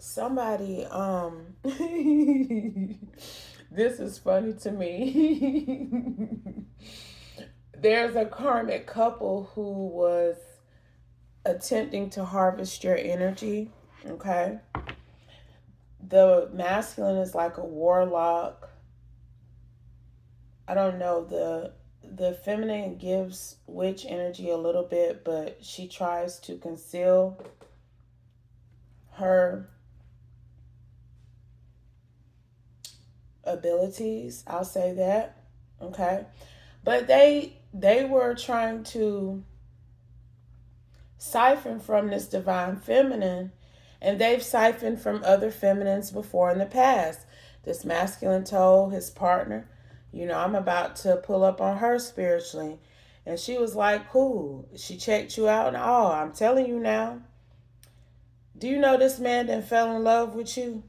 Somebody, this is funny to me. There's a karmic couple who was attempting to harvest your energy. Okay. The masculine is like a warlock. I don't know, the feminine gives witch energy a little bit, but she tries to conceal her abilities. I'll say that. Okay. But they were trying to siphon from this divine feminine, and they've siphoned from other feminines before in the past. This masculine told his partner, I'm about to pull up on her spiritually. And she was like, cool. She checked you out and all. I'm telling you now. Do you know this man then fell in love with you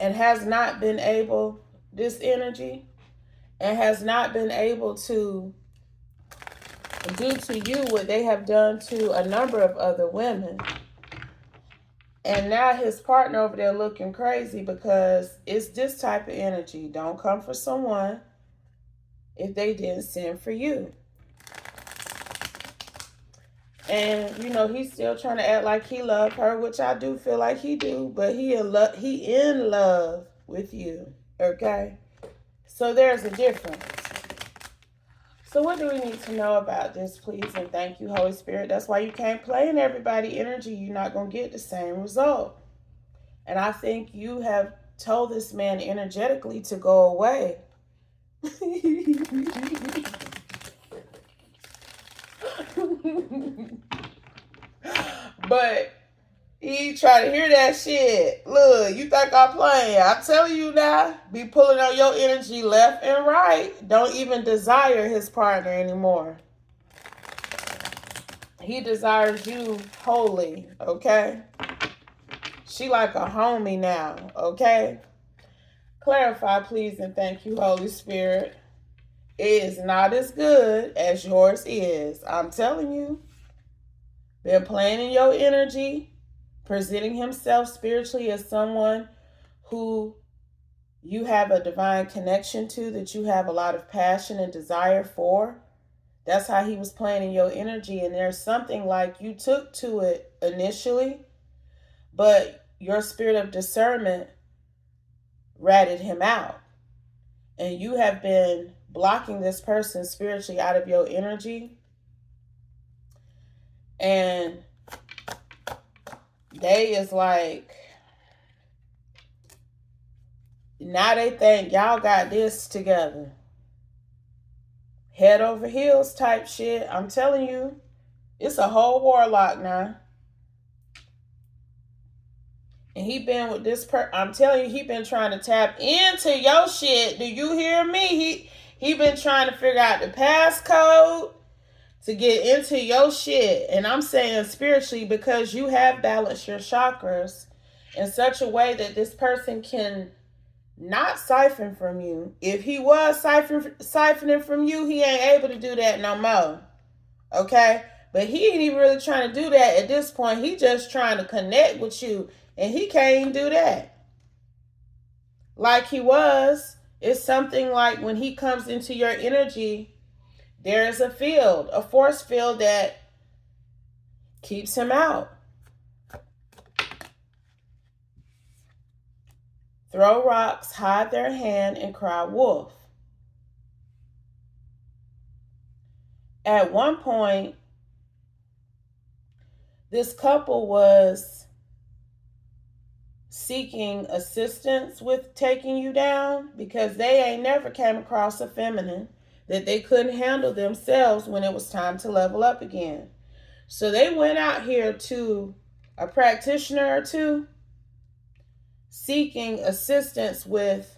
and has not been able, this energy, and has not been able to do to you what they have done to a number of other women. And now his partner over there looking crazy because it's this type of energy. Don't come for someone if they didn't send for you. And he's still trying to act like he loved her, which I do feel like he do, but he in love with you. Okay? So there's a difference. So what do we need to know about this, please? And thank you, Holy Spirit. That's why you can't play in everybody energy. You're not going to get the same result. And I think you have told this man energetically to go away. But he try to hear that shit. Look, you think I'm playing. I'm telling you now, be pulling on your energy left and right. Don't even desire his partner anymore. He desires you wholly, okay? She like a homie now, okay? Clarify, please, and thank you, Holy Spirit. It is not as good as yours is. I'm telling you. Been playing in your energy, presenting himself spiritually as someone who you have a divine connection to, that you have a lot of passion and desire for. That's how he was playing in your energy. And there's something like you took to it initially, but your spirit of discernment ratted him out. And you have been blocking this person spiritually out of your energy. And they is like, now they think y'all got this together. Head over heels type shit. I'm telling you, it's a whole warlock now. And he been with this I'm telling you, he been trying to tap into your shit. Do you hear me? He been trying to figure out the passcode to get into your shit. And I'm saying spiritually, because you have balanced your chakras in such a way that this person can not siphon from you. If he was siphoning from you, he ain't able to do that no more. Okay? But he ain't even really trying to do that at this point. He just trying to connect with you. And he can't even do that. Like he was. It's something like when he comes into your energy, there is a field, a force field that keeps him out. Throw rocks, hide their hand, and cry wolf. At one point, this couple was seeking assistance with taking you down because they ain't never came across a feminine that they couldn't handle themselves when it was time to level up again. So they went out here to a practitioner or two seeking assistance with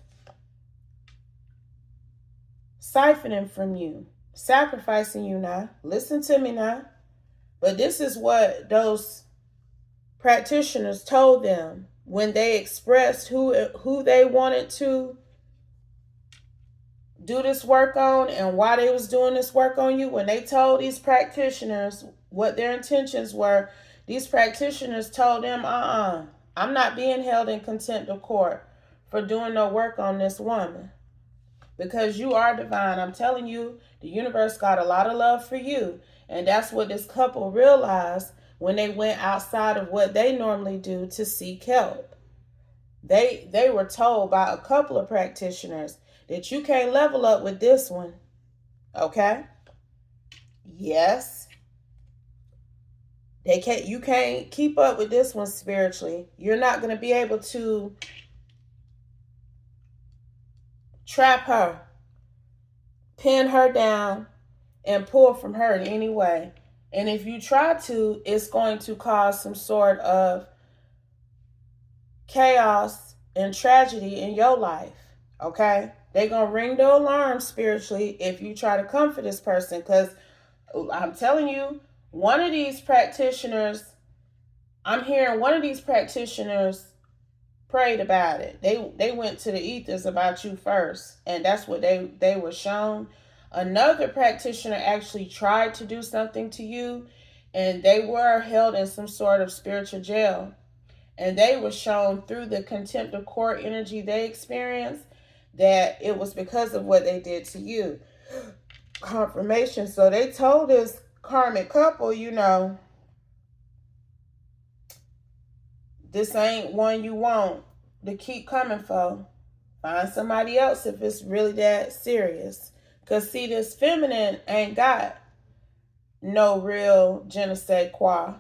siphoning from you, sacrificing you now. Listen to me now. But this is what those practitioners told them when they expressed who they wanted to do this work on and why they was doing this work on you. When they told these practitioners what their intentions were, These practitioners told them, I'm not being held in contempt of court for doing no work on this woman. Because you are divine. I'm telling you, the universe got a lot of love for you. And that's what this couple realized when they went outside of what they normally do to seek help. They were told by a couple of practitioners that you can't level up with this one. Okay? Yes. You can't keep up with this one spiritually. You're not going to be able to trap her, pin her down, and pull from her in any way. And if you try to, it's going to cause some sort of chaos and tragedy in your life. Okay? They're going to ring the alarm spiritually if you try to comfort this person. Because I'm telling you, one of these practitioners, I'm hearing one of these practitioners prayed about it. They went to the ethers about you first, and that's what they were shown. Another practitioner actually tried to do something to you, and they were held in some sort of spiritual jail. And they were shown through the contempt of court energy they experienced that it was because of what they did to you. Confirmation. So they told this karmic couple, this ain't one you want to keep coming for. Find somebody else if it's really that serious. Because, see, this feminine ain't got no real je ne sais quoi.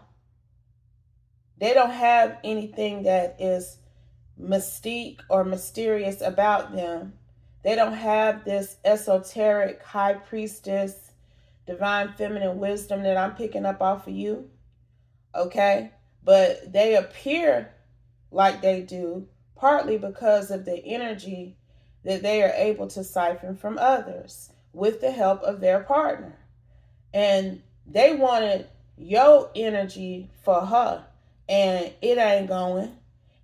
They don't have anything that is mystique or mysterious about them. They don't have this esoteric high priestess, divine feminine wisdom that I'm picking up off of you. Okay? But they appear like they do, partly because of the energy that they are able to siphon from others with the help of their partner. And they wanted your energy for her, and it ain't going.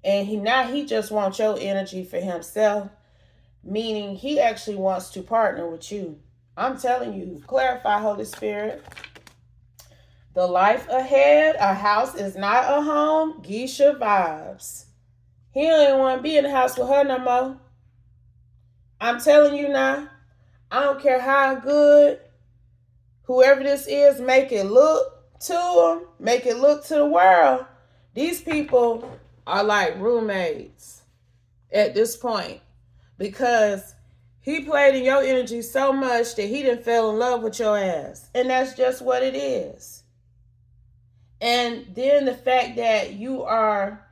And he just wants your energy for himself, meaning he actually wants to partner with you. I'm telling you, clarify, Holy Spirit. The life ahead, a house is not a home, geisha vibes. He don't even want to be in the house with her no more. I'm telling you now, I don't care how good whoever this is make it look to them, make it look to the world. These people are like roommates at this point because he played in your energy so much that he didn't fall in love with your ass. And that's just what it is. And then the fact that you are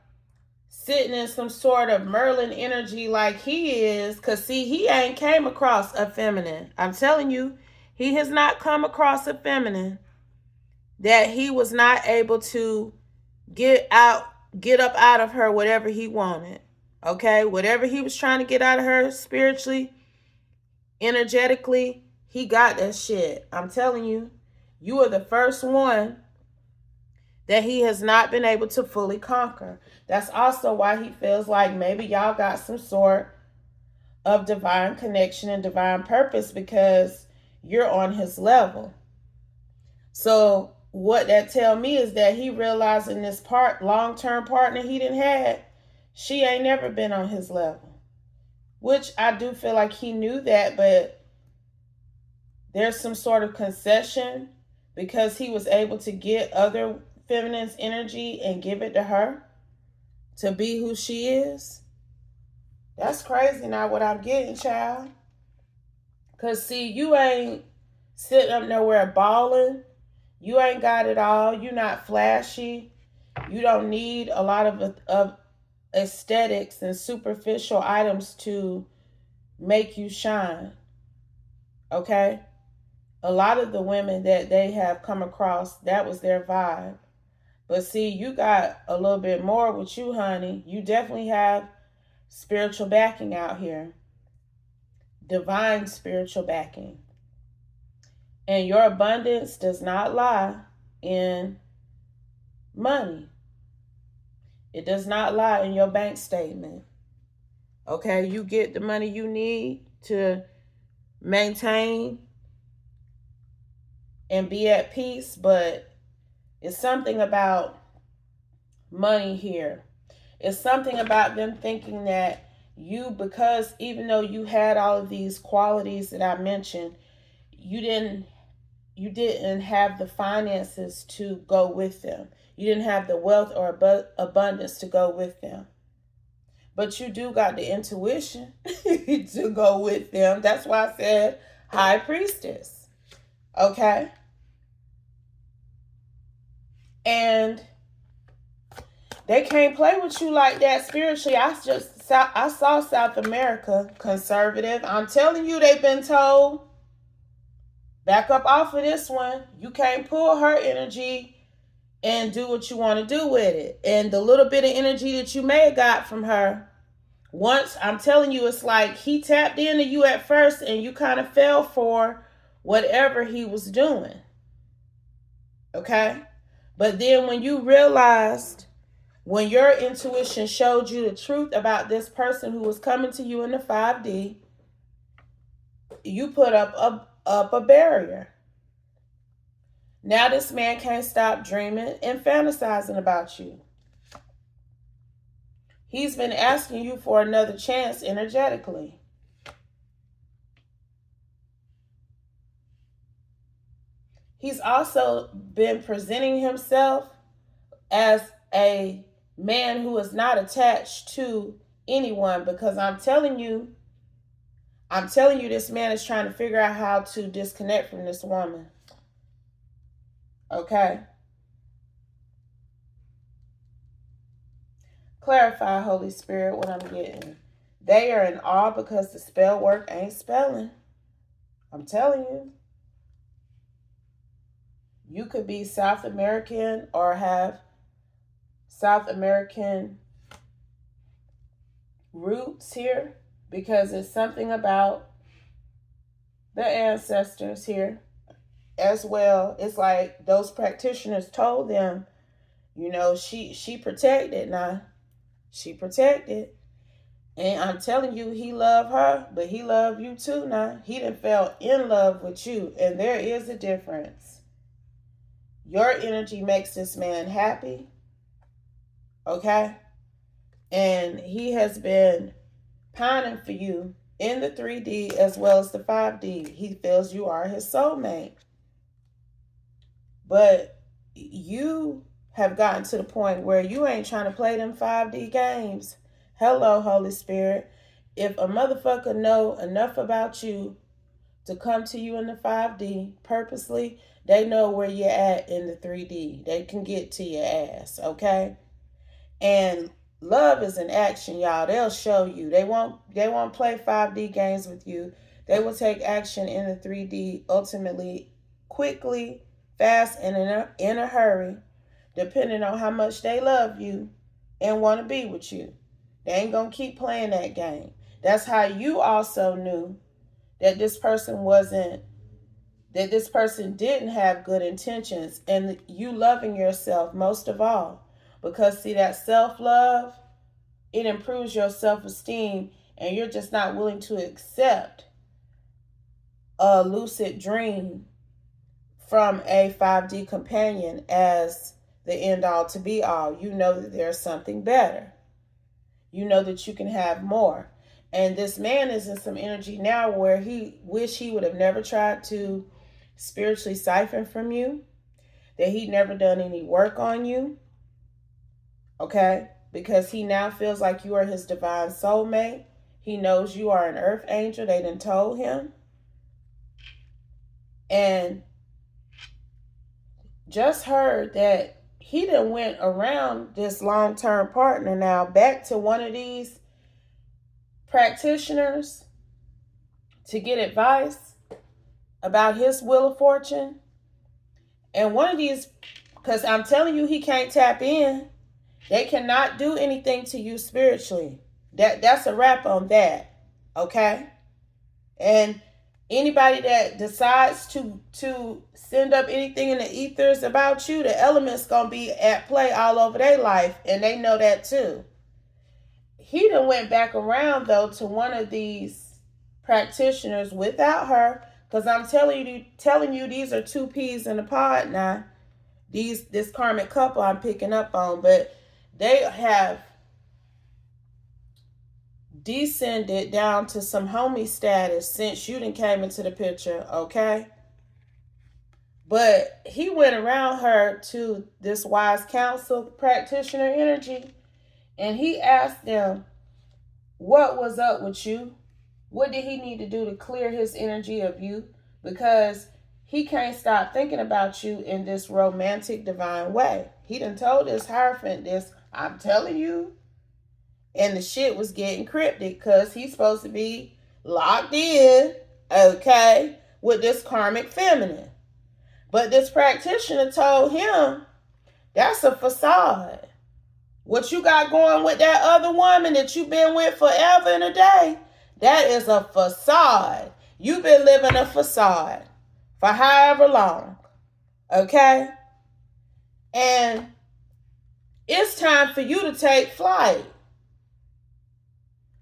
sitting in some sort of Merlin energy like he is, because see, he ain't came across a feminine. I'm telling you, he has not come across a feminine that he was not able to get up out of her whatever he wanted. Okay? Whatever he was trying to get out of her spiritually, energetically, he got that shit. I'm telling you, you are the first one that he has not been able to fully conquer. That's also why he feels like maybe y'all got some sort of divine connection and divine purpose because you're on his level. So what that tell me is that he realizing this long-term partner he didn't have, she ain't never been on his level. Which I do feel like he knew that, but there's some sort of concession because he was able to get other feminine's energy and give it to her to be who she is. That's crazy now what I'm getting, child. Because, see, you ain't sitting up nowhere balling. You ain't got it all. You're not flashy. You don't need a lot of aesthetics and superficial items to make you shine. Okay? A lot of the women that they have come across, that was their vibe. But see, you got a little bit more with you, honey. You definitely have spiritual backing out here. Divine spiritual backing. And your abundance does not lie in money. It does not lie in your bank statement. Okay, you get the money you need to maintain and be at peace, but it's something about money here. It's something about them thinking that you, because even though you had all of these qualities that I mentioned, you didn't have the finances to go with them. You didn't have the wealth or abundance to go with them. But you do got the intuition to go with them. That's why I said high priestess. Okay? And they can't play with you like that spiritually. I saw South America conservative. I'm telling you, they've been told, back up off of this one. You can't pull her energy and do what you want to do with it. And the little bit of energy that you may have got from her, once, I'm telling you, it's like he tapped into you at first and you kind of fell for whatever he was doing. Okay? But then when you realized, when your intuition showed you the truth about this person who was coming to you in the 5D, you put up a barrier. Now this man can't stop dreaming and fantasizing about you. He's been asking you for another chance energetically. He's also been presenting himself as a man who is not attached to anyone, because I'm telling you, this man is trying to figure out how to disconnect from this woman. Okay? Clarify, Holy Spirit, what I'm getting. They are in awe because the spell work ain't spelling. I'm telling you. You could be South American or have South American roots here, because it's something about the ancestors here as well. It's like those practitioners told them, she protected now. She protected. And I'm telling you, he loved her, but he loved you too now. He done fell in love with you. And there is a difference. Your energy makes this man happy. Okay? And he has been pining for you in the 3D as well as the 5D. He feels you are his soulmate. But you have gotten to the point where you ain't trying to play them 5D games. Hello, Holy Spirit. If a motherfucker know enough about you to come to you in the 5D purposely, they know where you're at in the 3D. They can get to your ass, okay? And love is an action, y'all. They'll show you. They won't play 5D games with you. They will take action in the 3D ultimately, quickly, fast, and in a hurry, depending on how much they love you and want to be with you. They ain't going to keep playing that game. That's how you also knew that this person didn't have good intentions, and you loving yourself most of all. Because see, that self-love, it improves your self-esteem, and you're just not willing to accept a lucid dream from a 5D companion as the end all to be all. You know that there's something better. You know that you can have more. And this man is in some energy now where he wish he would have never tried to spiritually siphon from you, that he'd never done any work on you. Okay? Because he now feels like you are his divine soulmate. He knows you are an earth angel. They done told him. And just heard that he done went around this long-term partner now back to one of these practitioners to get advice about his wheel of fortune. And one of these, because I'm telling you, he can't tap in. They cannot do anything to you spiritually. That's a wrap on that. Okay? And anybody that decides to send up anything in the ethers about you, the elements gonna be at play all over their life, and they know that too. He done went back around though to one of these practitioners without her, because I'm telling you, these are two peas in a pod now. This karmic couple I'm picking up on, but they have descended down to some homie status since you done came into the picture, okay? But he went around her to this wise counsel practitioner energy, and he asked them, what was up with you? What did he need to do to clear his energy of you? Because he can't stop thinking about you in this romantic, divine way. He done told this Hierophant this, I'm telling you. And the shit was getting cryptic because he's supposed to be locked in, okay, with this karmic feminine. But this practitioner told him, that's a facade. What you got going with that other woman that you've been with forever and a day, that is a facade. You've been living a facade for however long, okay? And it's time for you to take flight.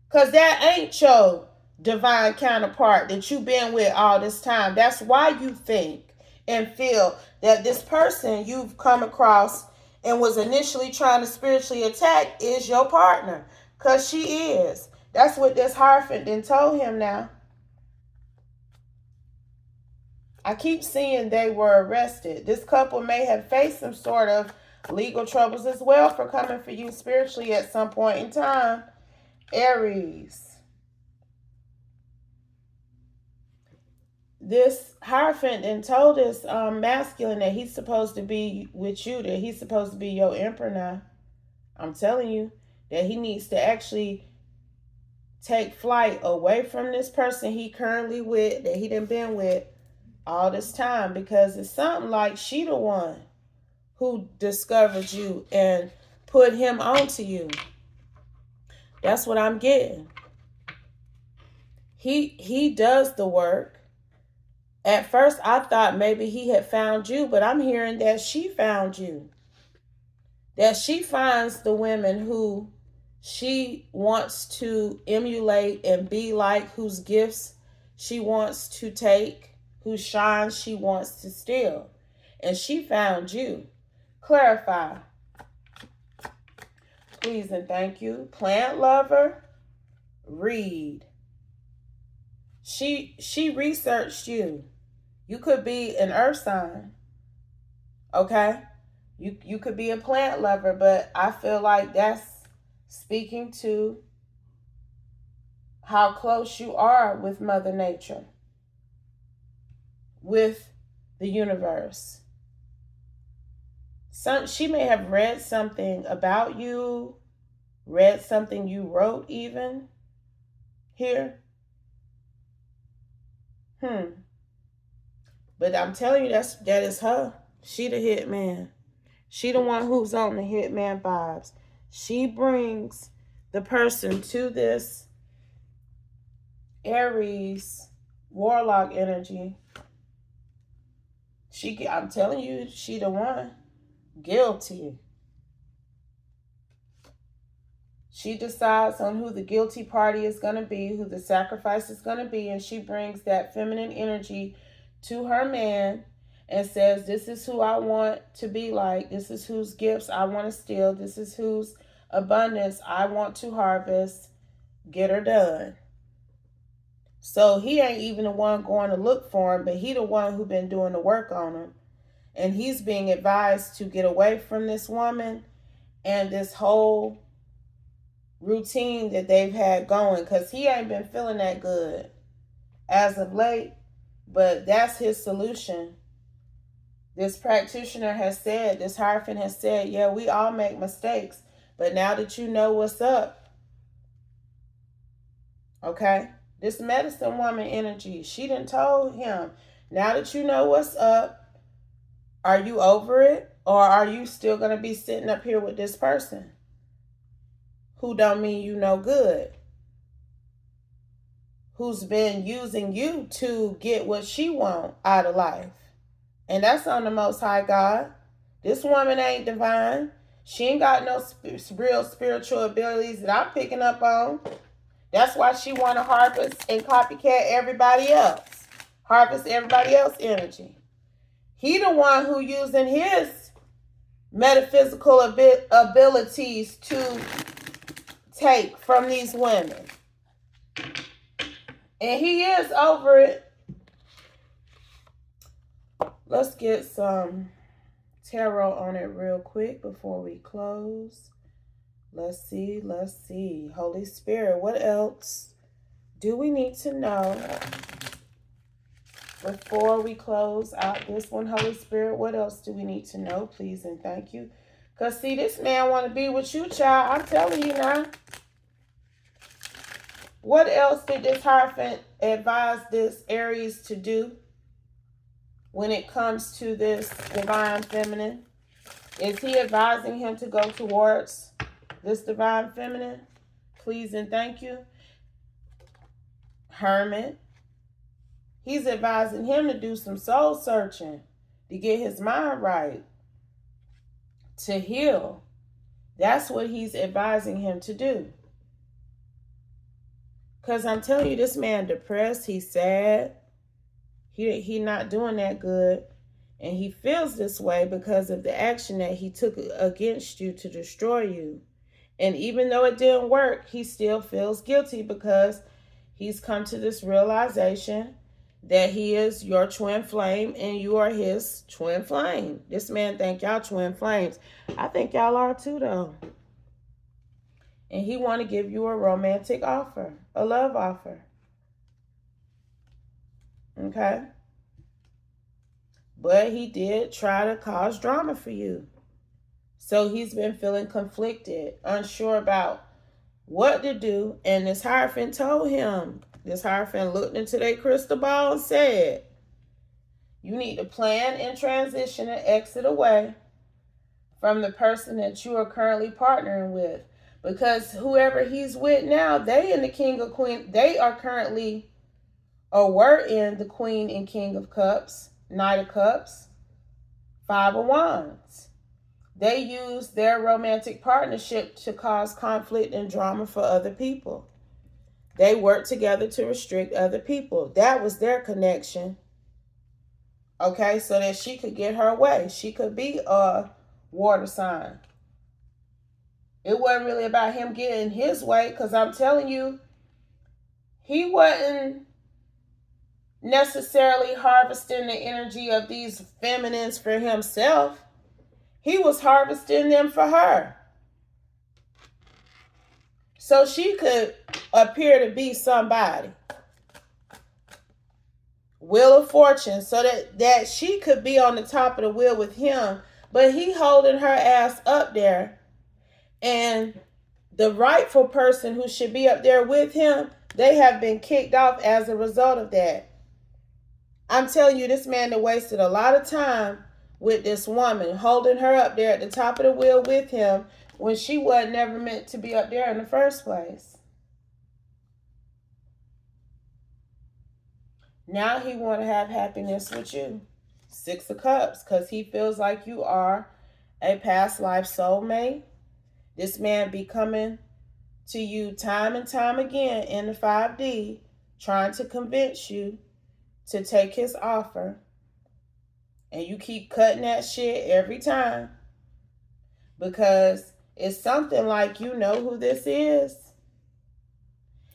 Because that ain't your divine counterpart that you've been with all this time. That's why you think and feel that this person you've come across and was initially trying to spiritually attack is your partner. Because she is. That's what this Hierophant then told him now. I keep seeing they were arrested. This couple may have faced some sort of legal troubles as well for coming for you spiritually at some point in time. Aries. This Hierophant then told this masculine that he's supposed to be with you, that he's supposed to be your emperor now. I'm telling you that he needs to actually take flight away from this person he currently with, that he done been with all this time, because it's something like she the one who discovered you and put him onto you. That's what I'm getting. He does the work. At first, I thought maybe he had found you, but I'm hearing that she found you. That she finds the women who she wants to emulate and be like, whose gifts she wants to take, whose shine she wants to steal. And she found you. Clarify. Please and thank you. Plant lover, read. She researched you. You could be an earth sign. Okay? You could be a plant lover, but I feel like that's speaking to how close you are with Mother Nature, with the universe. She may have read something about you, read something you wrote even here. But I'm telling you, that is her. She the hitman. She the one who's on the hitman vibes. She brings the person to this Aries warlock energy. I'm telling you, she the one. Guilty. She decides on who the guilty party is going to be, who the sacrifice is going to be, and she brings that feminine energy to her man and says, this is who I want to be like. This is whose gifts I want to steal. This is whose abundance I want to harvest. Get her done. So he ain't even the one going to look for him, but he the one who been doing the work on him. And he's being advised to get away from this woman and this whole routine that they've had going, because he ain't been feeling that good as of late. But that's his solution. This practitioner has said, this Hierophant has said, yeah, we all make mistakes, but now that you know what's up, okay, this medicine woman energy, she done told him, now that you know what's up, are you over it, or are you still going to be sitting up here with this person who don't mean you no good, who's been using you to get what she want out of life? And that's on the Most High God. This woman ain't divine. She ain't got no real spiritual abilities that I'm picking up on. That's why she want to harvest and copycat everybody else. Harvest everybody else's energy. He the one who using his metaphysical abilities to take from these women. And he is over it. Let's get some tarot on it real quick before we close. Let's see. Holy Spirit, what else do we need to know before we close out this one? Holy Spirit, what else do we need to know? Please and thank you. Because, see, this man want to be with you, child. I'm telling you now. What else did this Hierophant advise this Aries to do when it comes to this divine feminine? Is he advising him to go towards this divine feminine? Please and thank you. Hermit. He's advising him to do some soul searching, to get his mind right, to heal. That's what he's advising him to do. Because I'm telling you, this man depressed, he's sad. He not doing that good. And he feels this way because of the action that he took against you to destroy you. And even though it didn't work, he still feels guilty because he's come to this realization that he is your twin flame and you are his twin flame. This man think y'all twin flames. I think y'all are too, though. And he want to give you a romantic offer, a love offer. Okay? But he did try to cause drama for you. So he's been feeling conflicted, unsure about what to do. And this Hierophant told him, this Hierophant looked into their crystal ball and said, you need to plan and transition and exit away from the person that you are currently partnering with. Because whoever he's with now, they and the King of Queen, they are currently, or were in the Queen and King of Cups, Knight of Cups, Five of Wands. They use their romantic partnership to cause conflict and drama for other people. They work together to restrict other people. That was their connection. Okay, so that she could get her way. She could be a water sign. It wasn't really about him getting his way, because I'm telling you, he wasn't necessarily harvesting the energy of these feminines for himself. He was harvesting them for her, so she could appear to be somebody. Wheel of Fortune, so that she could be on the top of the wheel with him, but he holding her ass up there. And the rightful person who should be up there with him, they have been kicked off as a result of that. I'm telling you, this man that wasted a lot of time with this woman, holding her up there at the top of the wheel with him when she was never meant to be up there in the first place. Now he want to have happiness with you. Six of Cups, because he feels like you are a past life soulmate. This man be coming to you time and time again in the 5D, trying to convince you to take his offer. And you keep cutting that shit every time. Because it's something like, you know who this is.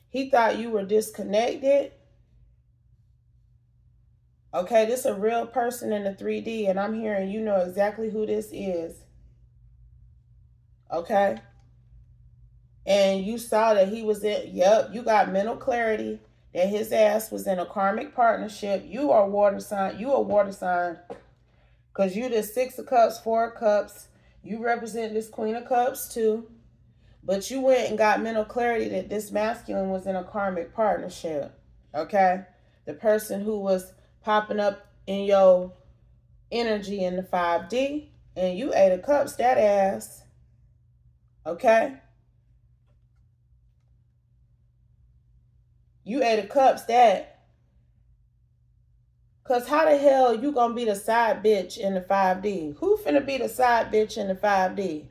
He thought you were disconnected. Okay, this is a real person in the 3D, and I'm hearing you know exactly who this is. Okay? And you saw that he was in, you got mental clarity that his ass was in a karmic partnership. You are water sign. You a water sign. Because you the Six of Cups, Four of Cups. You represent this Queen of Cups too. But you went and got mental clarity that this masculine was in a karmic partnership. Okay? The person who was popping up in your energy in the 5D. And you 8 of Cups, that ass. Okay? You 8 of Cups, that. Because how the hell you going to be the side bitch in the 5D? Who finna be the side bitch in the 5D?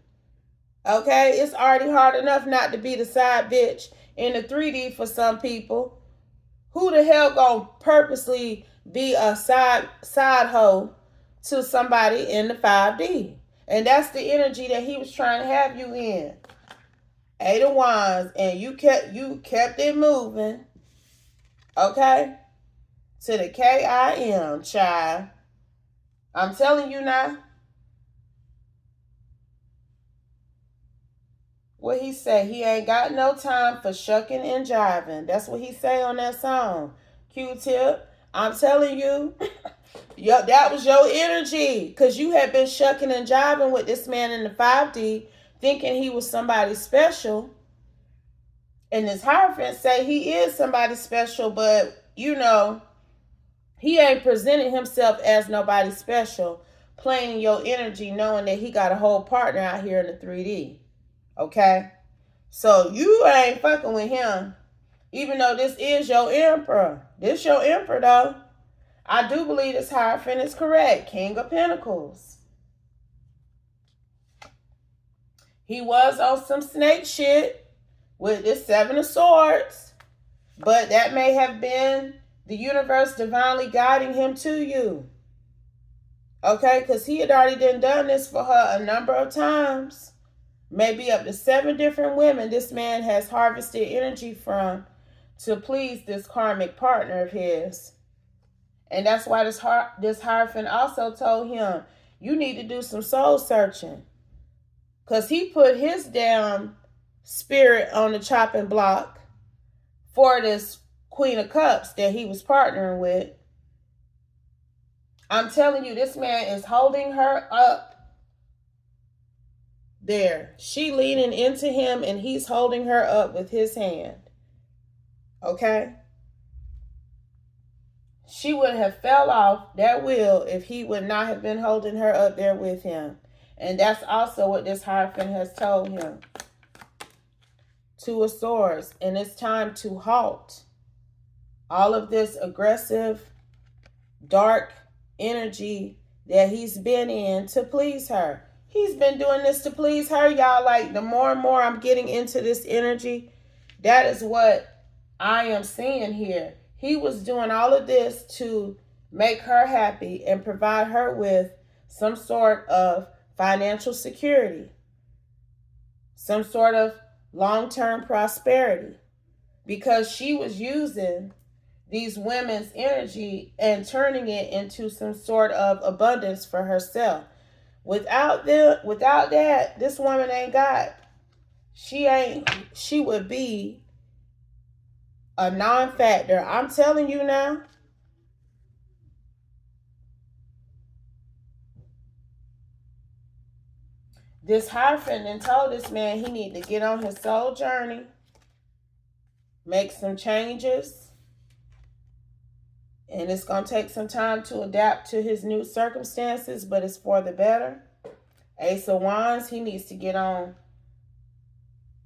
Okay? It's already hard enough not to be the side bitch in the 3D for some people. Who the hell going to purposely be a side hoe to somebody in the 5D? And that's the energy that he was trying to have you in. Eight of Wands, and you kept it moving. Okay? To the KIM, child. I'm telling you now. What he say? He ain't got no time for shucking and jiving. That's what he say on that song. Q-Tip. I'm telling you. That was your energy. Because you had been shucking and jiving with this man in the 5D, thinking he was somebody special. And this Hierophant say he is somebody special, but, you know, he ain't presenting himself as nobody special, playing your energy, knowing that he got a whole partner out here in the 3D. Okay? So you ain't fucking with him, even though this is your emperor. This your emperor, though. I do believe this Hierophant is correct. King of Pentacles. He was on some snake shit with this Seven of Swords, but that may have been the universe divinely guiding him to you. Okay, because he had already done this for her a number of times. Maybe up to 7 different women this man has harvested energy from to please this karmic partner of his. And that's why this Hierophant also told him, you need to do some soul searching. Because he put his damn spirit on the chopping block for this Queen of Cups that he was partnering with. I'm telling you, this man is holding her up there. She leaning into him and he's holding her up with his hand. Okay? She would have fell off that wheel if he would not have been holding her up there with him. And that's also what this Hierophant has told him. 2 of Swords. And it's time to halt all of this aggressive, dark energy that he's been in to please her. He's been doing this to please her, y'all. Like, the more and more I'm getting into this energy, that is what I am seeing here. He was doing all of this to make her happy and provide her with some sort of financial security, some sort of long-term prosperity, because she was using these women's energy and turning it into some sort of abundance for herself. Without that, this woman ain't got. She would be a non-factor. I'm telling you now. This Hierophant then told this man he need to get on his soul journey, make some changes, and it's going to take some time to adapt to his new circumstances, but it's for the better. Ace of Wands, he needs to get on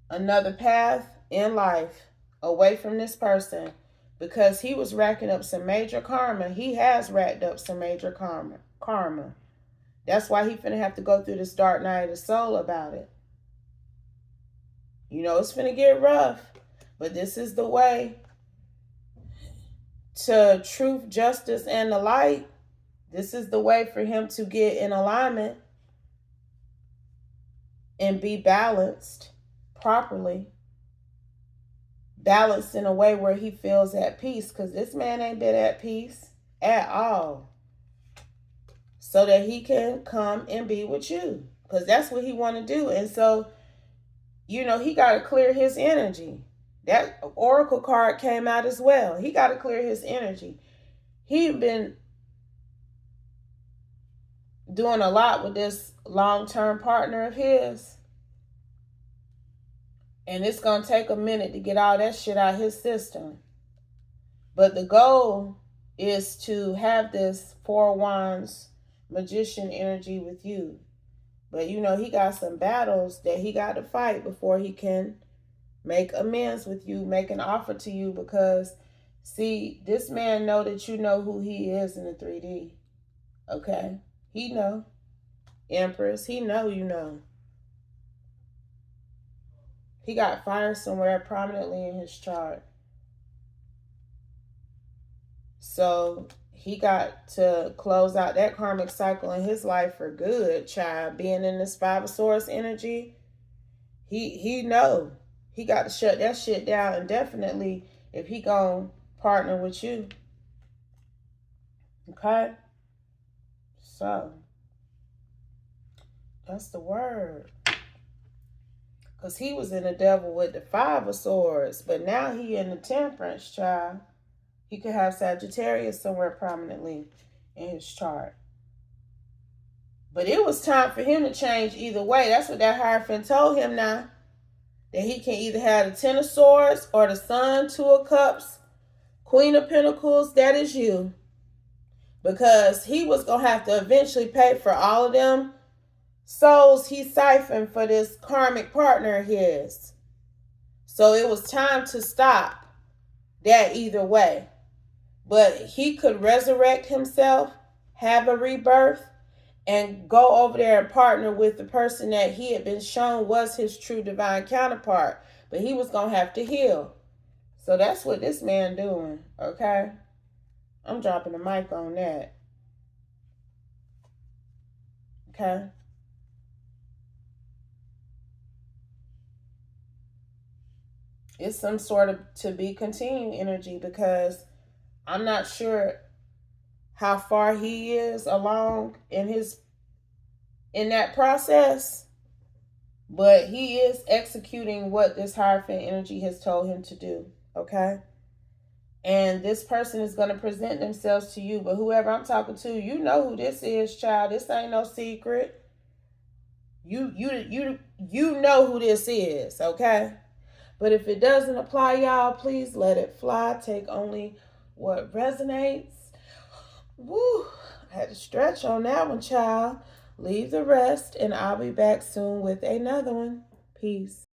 another path in life away from this person, because he was racking up some major karma. He has racked up some major karma. That's why he finna have to go through this dark night of the soul about it. You know, it's finna get rough, but this is the way to truth, justice, and the light. This is the way for him to get in alignment and be balanced properly. Balanced in a way where he feels at peace, because this man ain't been at peace at all. So that he can come and be with you, because that's what he want to do. And so, you know, he got to clear his energy. That Oracle card came out as well. He got to clear his energy. He been doing a lot with this long-term partner of his, and it's going to take a minute to get all that shit out of his system. But the goal is to have this 4 Wands magician energy with you. But, you know, he got some battles that he got to fight before he can make amends with you, make an offer to you, because, see, this man know that you know who he is in the 3D. Okay? He know. Empress, he know you know. He got fire somewhere prominently in his chart. So he got to close out that karmic cycle in his life for good, child. Being in this Five of Swords energy, he know he got to shut that shit down indefinitely if he gonna partner with you. Okay? So, that's the word. Because he was in the devil with the Five of Swords, but now he in the Temperance, child. He could have Sagittarius somewhere prominently in his chart. But it was time for him to change either way. That's what that Hierophant told him now. That he can either have the Ten of Swords or the Sun, Two of Cups, Queen of Pentacles. That is you. Because he was going to have to eventually pay for all of them souls he siphoned for this karmic partner of his. So it was time to stop that either way. But he could resurrect himself, have a rebirth, and go over there and partner with the person that he had been shown was his true divine counterpart. But he was going to have to heal. So that's what this man doing, okay? I'm dropping the mic on that. Okay? It's some sort of to be continued energy because I'm not sure how far he is along in that process, but he is executing what this Hierophant energy has told him to do, okay? And this person is going to present themselves to you, but whoever I'm talking to, you know who this is, child. This ain't no secret. You know who this is, okay? But if it doesn't apply, y'all, please let it fly. Take only what resonates. Woo! I had to stretch on that one, child. Leave the rest, and I'll be back soon with another one. Peace.